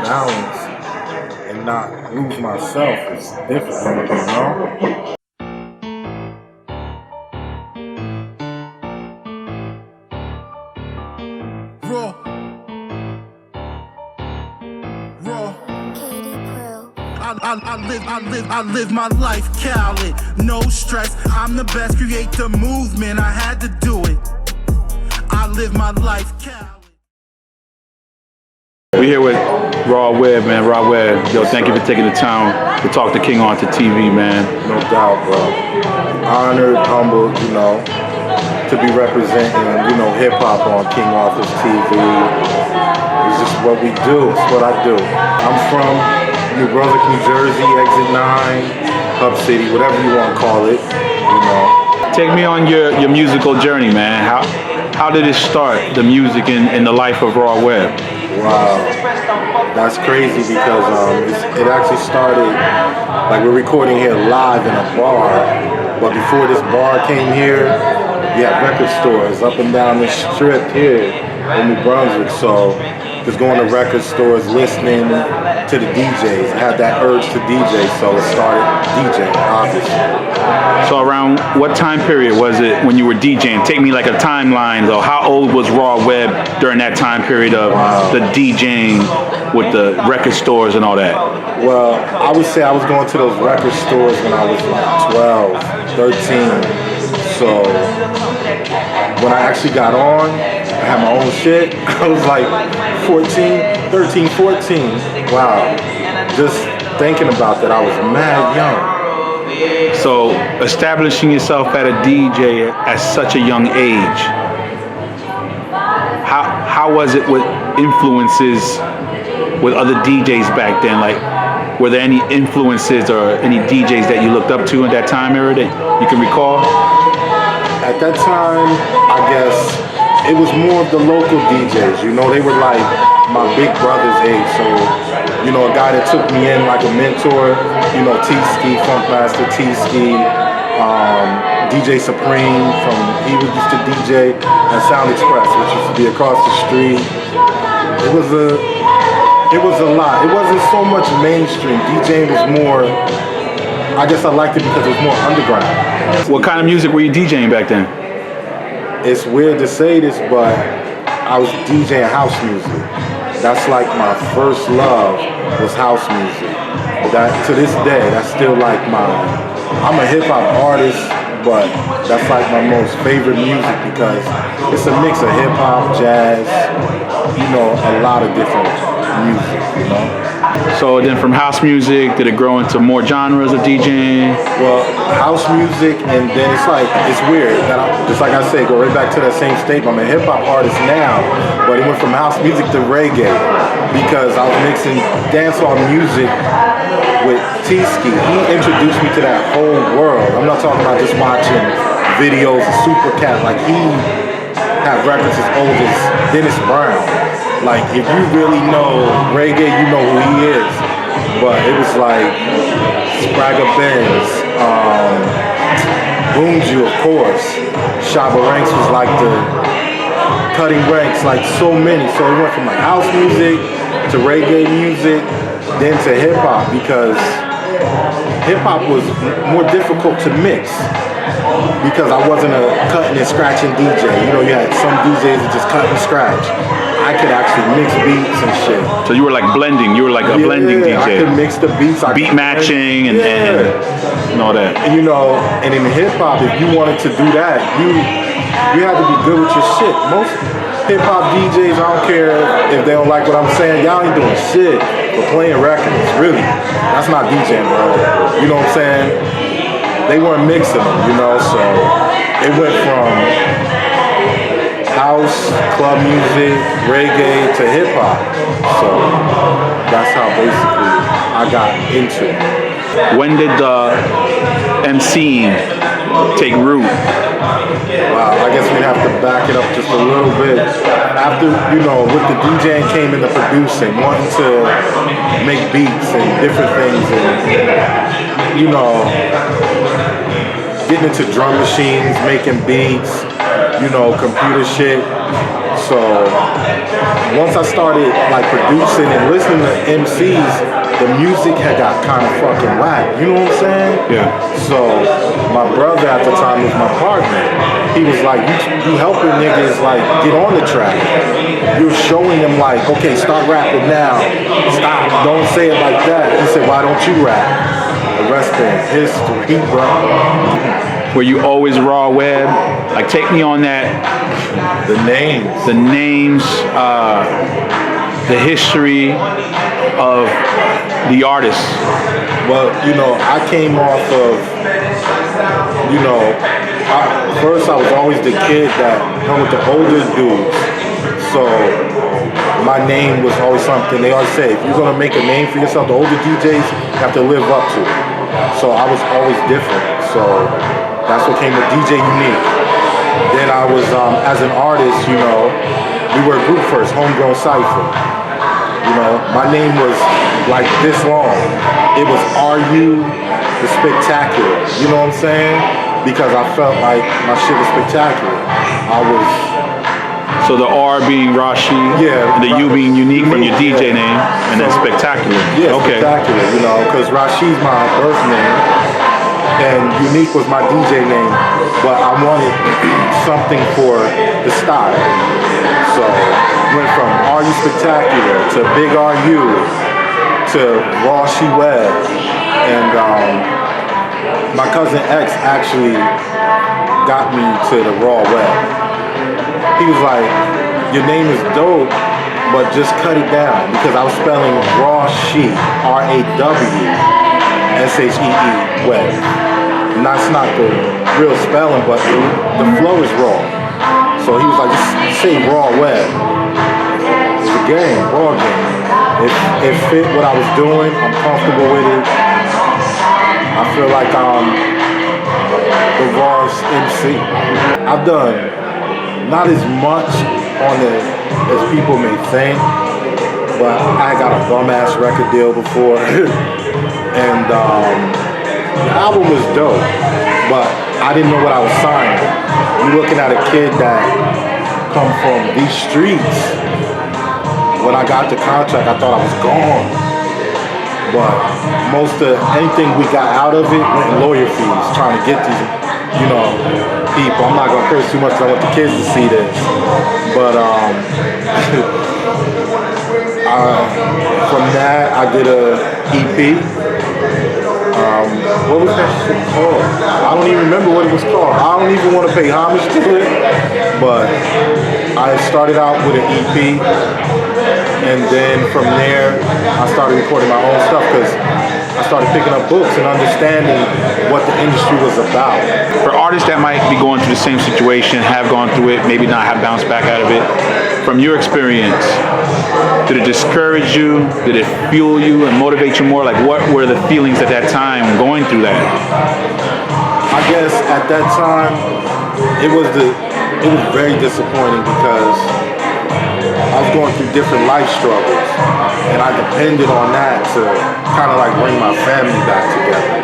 balance and not lose myself is difficult, you know? Raw. I live my life Khaled, no stress. I'm the best, create the movement, I had to do it. I live my life Khaled. We're here with Raw Webb, man. Raw Webb, yo, thank you for taking the time to talk to King onto TV, man. No doubt, bro. Honored, humbled, you know, to be representing, you know, hip-hop on King Office TV. It's just what we do. It's what I do. I'm from New Brunswick, New Jersey, Exit 9, Hub City, whatever you want to call it, you know. Take me on your musical journey, man. How did it start, the music in the life of Raw Webb? Wow, that's crazy because it actually started, like we're recording here live in a bar, but before this bar came here, we had record stores up and down the strip here in New Brunswick, so just going to record stores, listening to the DJs. I had that urge to DJ, so it started DJing, obviously. So around what time period was it when you were DJing? Take me like a timeline, though. How old was Raw Webb during that time period of the DJing with the record stores and all that? Well, I would say I was going to those record stores when I was like 12, 13. So when I actually got on, I had my own shit. I was like 13, 14. Wow. Just thinking about that, I was mad young. So establishing yourself at a DJ at such a young age, how was it with influences with other DJs back then? Like, were there any influences or any DJs that you looked up to in that time era that you can recall? At that time, I guess it was more of the local DJs. You know, they were like my big brother's age. So, you know, a guy that took me in like a mentor, you know, T-Ski, Funkmaster T-Ski, DJ Supreme he used to DJ at Sound Express, which used to be across the street. It was a lot. It wasn't so much mainstream. DJing was more, I guess I liked it because it was more underground. What kind of music were you DJing back then? It's weird to say this, but I was DJing house music. That's like my first love was house music. That to this day, that's still like I'm a hip-hop artist, but that's like my most favorite music because it's a mix of hip-hop, jazz, you know, a lot of different music, you know. So then from house music, did it grow into more genres of DJing? Well, house music, and then it's weird. That just like I say, go right back to that same statement. I'm a hip-hop artist now, but it went from house music to reggae because I was mixing dancehall music with T-Ski. He introduced me to that whole world. I'm not talking about just watching videos of Super Cat. Like, he had records as old as Dennis Brown. Like, if you really know reggae, you know who he is. But it was like Spragga Benz, Boomju, of course. Shabba Ranks was like the cutting ranks, like so many. So it went from like house music to reggae music, then to hip hop, because hip hop was more difficult to mix. Because I wasn't a cutting and scratching DJ. You know, you had some DJs that just cut and scratch. I could actually mix beats and shit. So you were like blending. You were like a blending DJ. I could mix the beats. Beat matching and all that. And you know, and in hip hop, if you wanted to do that, you had to be good with your shit. Most hip hop DJs, I don't care if they don't like what I'm saying. Y'all ain't doing shit for playing records. Really, that's not DJing, bro. You know what I'm saying? They weren't mixing them, you know. So it went from house, club music, reggae to hip hop. So that's how basically I got into it. When did the emceeing take root? Wow, I guess we'd have to back it up just a little bit. After, you know, with the DJing came in the producing, wanting to make beats and different things and, you know, getting into drum machines, making beats, you know, computer shit. So once I started like producing and listening to MCs, the music had got kind of fucking whack. You know what I'm saying? Yeah. So my brother at the time was my partner. He was like, you helping niggas like get on the track. You're showing them like, okay, start rapping now. Stop. Don't say it like that. He said, why don't you rap? The rest is history, bro. Were you always Raw Webb? Like, take me on that. The names. The names, the history of the artist. Well, you know, I came off of, you know, first I was always the kid that hung with the older dudes. So my name was always something, they always say, if you're going to make a name for yourself, the older DJs have to live up to it. So I was always different. So that's what came with DJ Unique. Then I was, as an artist, you know, we were a group first, Homegrown Cypher. You know, my name was like this long. It was Are You the Spectacular? You know what I'm saying? Because I felt like my shit was spectacular. I was... So the R being Rashi, Yeah. and the U being Unique from your DJ name, and then Spectacular. Yeah, okay. Spectacular, you know, because Rashi's my birth name, and Unique was my DJ name, but I wanted something for the style. So went from Are You Spectacular to Big Are You to Raw Webb, and my cousin X actually got me to the Raw Webb. He was like, your name is dope, but just cut it down, because I was spelling Raw She, R-A-W-S-H-E-E, Webb. And that's not the real spelling, but the flow is raw. So he was like, just say Raw Webb. It's a game, raw game. It fit what I was doing. I'm comfortable with it. I feel like I'm the rawest MC. I've done not as much on it as people may think, but I got a bum ass record deal before. And the album was dope, but I didn't know what I was signing. You're looking at a kid that come from these streets. When I got the contract, I thought I was gone. But most of anything we got out of it went in lawyer fees, trying to get these, you know, people. I'm not gonna curse too much because I want the kids to see this. But from that, I did a EP. What was that shit called? I don't even remember what it was called. I don't even want to pay homage to it. But I started out with an EP, and then from there, I started recording my own stuff because I started picking up books and understanding what the industry was about. For artists that might be going through the same situation, have gone through it, maybe not have bounced back out of it, from your experience, did it discourage you? Did it fuel you and motivate you more? Like, what were the feelings at that time going through that? I guess at that time, it was very disappointing because I was going through different life struggles, and I depended on that to kind of like bring my family back together.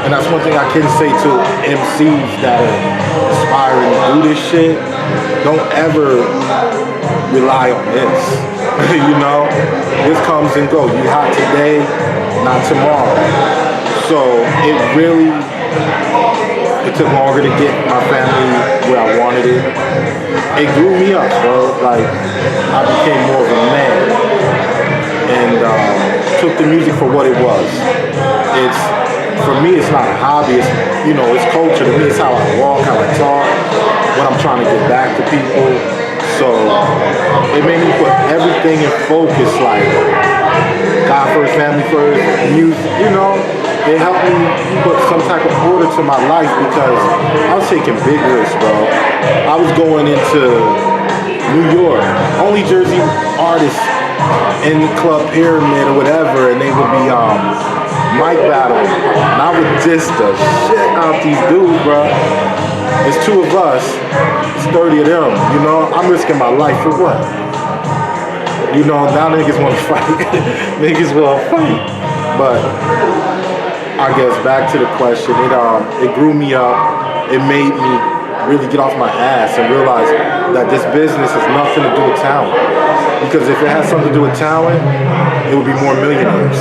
And that's one thing I can say to MCs that are aspiring to do this shit. Don't ever rely on this. You know, this comes and goes. You hot today, not tomorrow. So it took longer to get my family where I wanted it. It grew me up, bro. Like, I became more of a man, and took the music for what it was. For me, it's not a hobby. It's, you know, it's culture. To me, it's how I walk, how I talk, what I'm trying to get back to people. So it made me put everything in focus, like God first, family first, music, you know. It helped me put some type of order to my life because I was taking big risks, bro. I was going into New York, only Jersey artists in the Club Pyramid or whatever, and they would be mic battling, and I would diss the shit out these dudes, bro. It's 2 of us, it's 30 of them, you know? I'm risking my life for what? You know, now niggas want to fight. Niggas will fight. But I guess back to the question, it grew me up. It made me really get off my ass and realize that this business has nothing to do with talent. Because if it has something to do with talent, it would be more millionaires.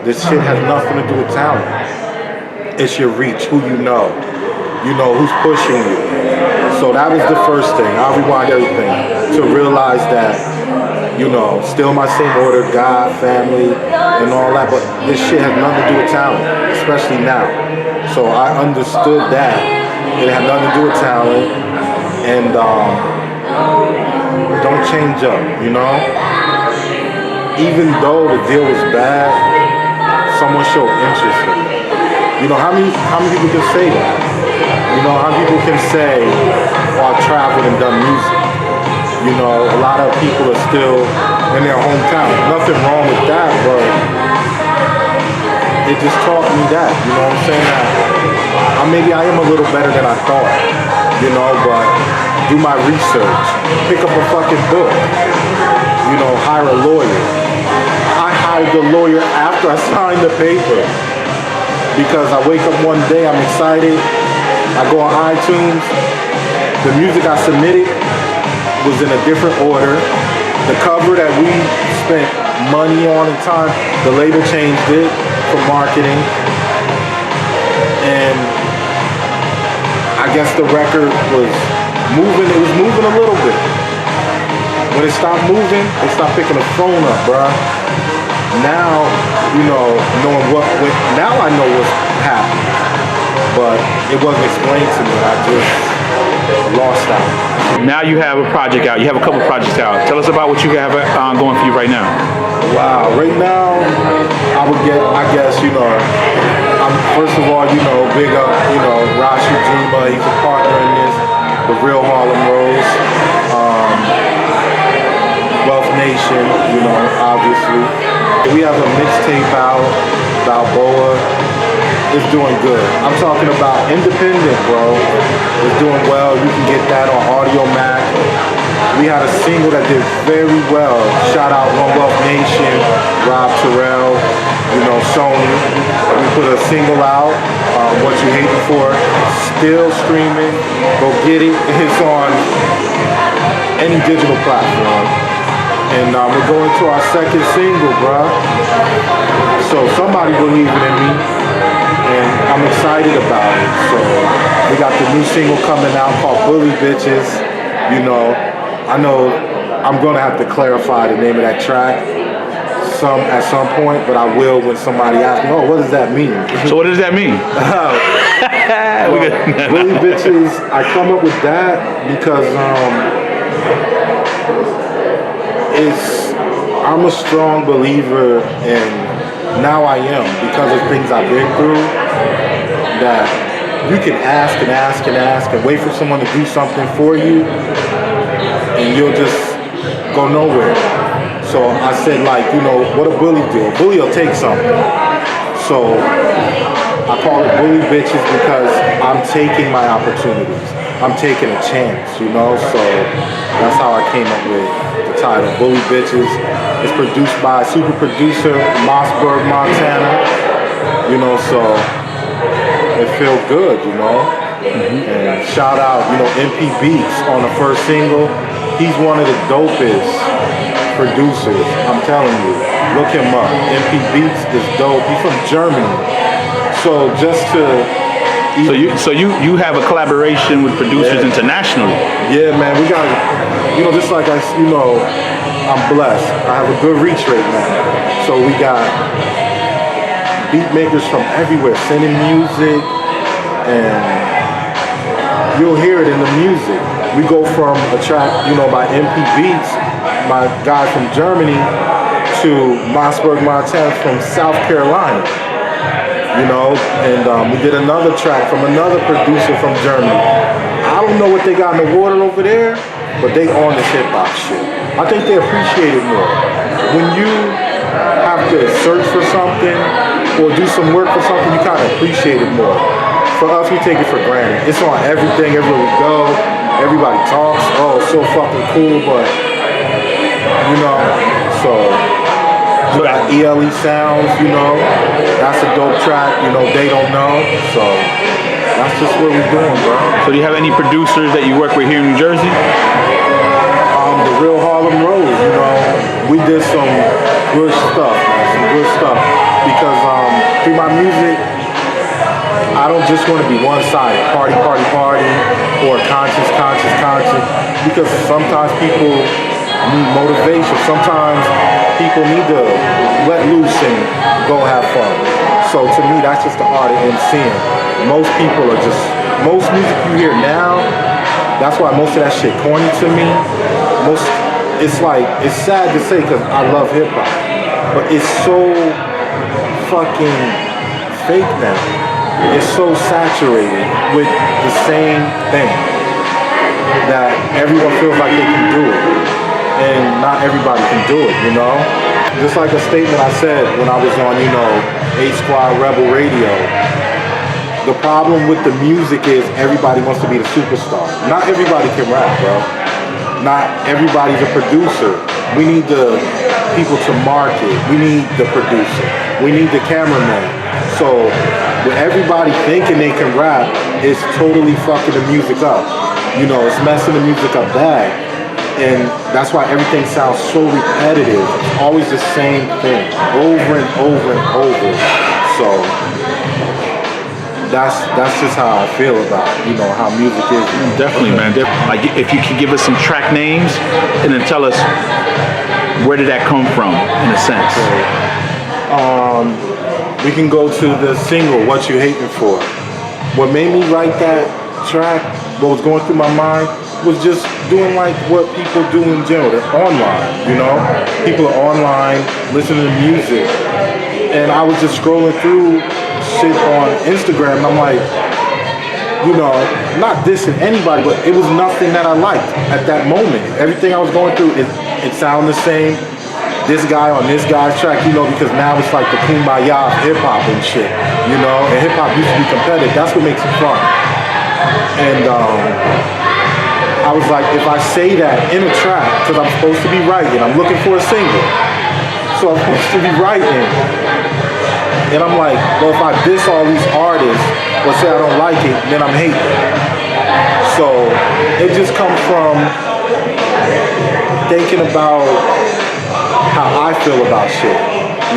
This shit has nothing to do with talent. It's your reach, who you know who's pushing you. So that was the first thing. I'll rewind everything to realize that, still my same order, God, family, and all that, but this shit has nothing to do with talent, especially now. So I understood that it had nothing to do with talent, and don't change up, Even though the deal was bad, someone showed interest in it. How many people can say that? How many people can say, I've traveled and done music? A lot of people are still in their hometown. Nothing wrong with that, but it just taught me that, what I'm saying? That maybe I am a little better than I thought, but do my research, pick up a fucking book, hire a lawyer. I hired the lawyer after I signed the paper because I wake up one day, I'm excited, I go on iTunes, the music I submitted was in a different order. The cover that we spent money on and time, the label changed it for marketing. And I guess the record was moving, it was moving a little bit. When it stopped moving, they stopped picking the phone up, bruh. Now, knowing now I know what's happening. But it wasn't explained to me, I just lost out. Now you have a project out. You have a couple projects out. Tell us about what you have going for you right now. Wow, right now, I guess, I'm first of all, big up, Rashi Jima, he's a partner in this, the real Harlem Rose, Wealth Nation, obviously. We have a mixtape out, Balboa. It's doing good. I'm talking about independent, bro. It's doing well. You can get that on Audio Mac. We had a single that did very well. Shout out One Wealth Nation, Rob Terrell, Sony. We put a single out, What You Hatin For. Still streaming. Go get it. It's on any digital platform. And we're going to our second single, bro. So somebody believing in me. And I'm excited about it. So we got the new single coming out called Bully Bitches. I know I'm gonna have to clarify the name of that track at some point, but I will when somebody asks me, what does that mean? So what does that mean? Bully Bitches, I come up with that because I'm a strong believer in, now I am, because of things I've been through, that you can ask and ask and ask and wait for someone to do something for you and you'll just go nowhere. So I said, what a bully do? A bully will take something. So I call it Bully Bitches because I'm taking my opportunities. I'm taking a chance, So that's how I came up with the title, Bully Bitches. It's produced by super producer, Mossburg, Montana. So it feels good, And shout out, MP Beats on the first single. He's one of the dopest producers, I'm telling you. Look him up. MP Beats is dope. He's from Germany. So just to... So you have a collaboration with producers internationally. Yeah, man. We got, just like I'm blessed. I have a good reach right now. So we got beat makers from everywhere sending music, and you'll hear it in the music. We go from a track, by MP Beats, my guy from Germany, to Mossburg, Montana from South Carolina. And we did another track from another producer from Germany. I don't know what they got in the water over there, but they on this hip-hop shit. I think they appreciate it more. When you have to search for something or do some work for something, you kind of appreciate it more. For us, we take it for granted. It's on everything, everywhere we go. Everybody talks, it's so fucking cool, but, so... We got ELE Sounds, that's a dope track, They Don't Know, so that's just what we're doing, bro. So do you have any producers that you work with here in New Jersey? The real Harlem Rose, you know, we did some good stuff, man, some good stuff. Because through my music, I don't just want to be one-sided, party, party, party, or conscious. Because sometimes people need motivation. Sometimes people need to let loose and go have fun. So to me, that's just the art of emceeing. Most people are just, most music you hear now, that's why most of that shit corny to me. It's like, it's sad to say because I love hip hop, but it's so fucking fake now. It's so saturated with the same thing that everyone feels like they can do it. And not everybody can do it, you know? Just like a statement I said when I was on, you know, A Squad Rebel Radio. The problem with the music is everybody wants to be the superstar. Not everybody can rap, bro. Not everybody's a producer. We need the people to market. We need the producer. We need the cameraman. So with everybody thinking they can rap, it's totally fucking the music up. You know, it's messing the music up bad. And that's why everything sounds so repetitive. It's always the same thing, over and over and over. So that's just how I feel about, you know, how music is. Definitely, man. Like, if you could give us some track names and then tell us where did that come from, in a sense. We can go to the single, What You Hatin For. What made me write that track, what was going through my mind, was just doing like what people do in general. They're online, you know? People are online, listening to music. And I was just scrolling through shit on Instagram, and I'm like, you know, not dissing anybody, but it was nothing that I liked at that moment. Everything I was going through, it sounded the same. This guy on this guy's track, you know, because now it's like the kumbaya of hip-hop and shit, you know? And hip-hop used to be competitive. That's what makes it fun. And I was like, if I say that in a track, because I'm supposed to be writing, I'm looking for a single, so I'm supposed to be writing, and I'm like, well, if I diss all these artists, or say I don't like it, then I'm hating. So it just comes from thinking about how I feel about shit,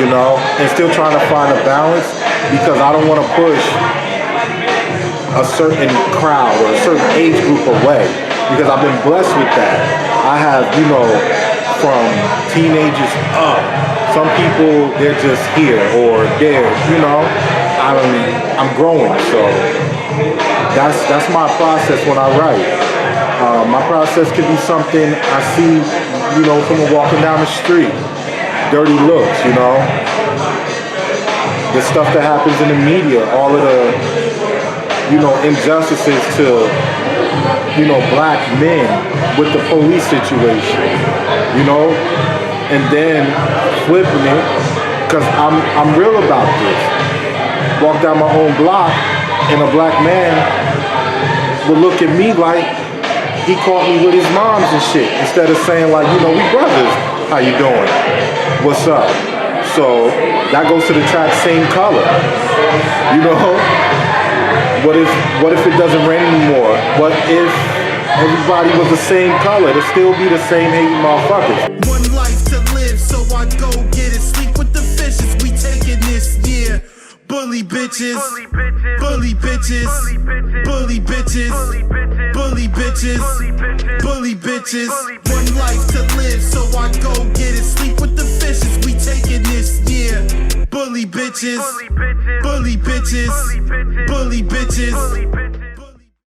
you know, and still trying to find a balance, because I don't want to push a certain crowd or a certain age group away. Because I've been blessed with that. I have, you know, from teenagers up. Some people, they're just here or there, you know. I'm growing, so that's my process when I write. My process could be something I see, you know, someone walking down the street, dirty looks, you know. The stuff that happens in the media, all of the, you know, injustices to, you know, black men with the police situation, you know, and then flipping it, because I'm real about this. Walk down my own block and a black man would look at me like he caught me with his moms and shit, instead of saying like, you know, we brothers, how you doing? What's up? So that goes to the track Same Color, you know? What if it doesn't rain anymore? What if everybody was the same color? It'd still be the same hating motherfuckers. One life to live, so I go get it. Sleep with the fishes, we taking this year. Bully bitches, bully bitches, bully bitches, bully bitches, bully bitches. One life to live, so I go get it. Sleep with the fishes, we taking this year. Bully bitches, bully bitches, bully bitches.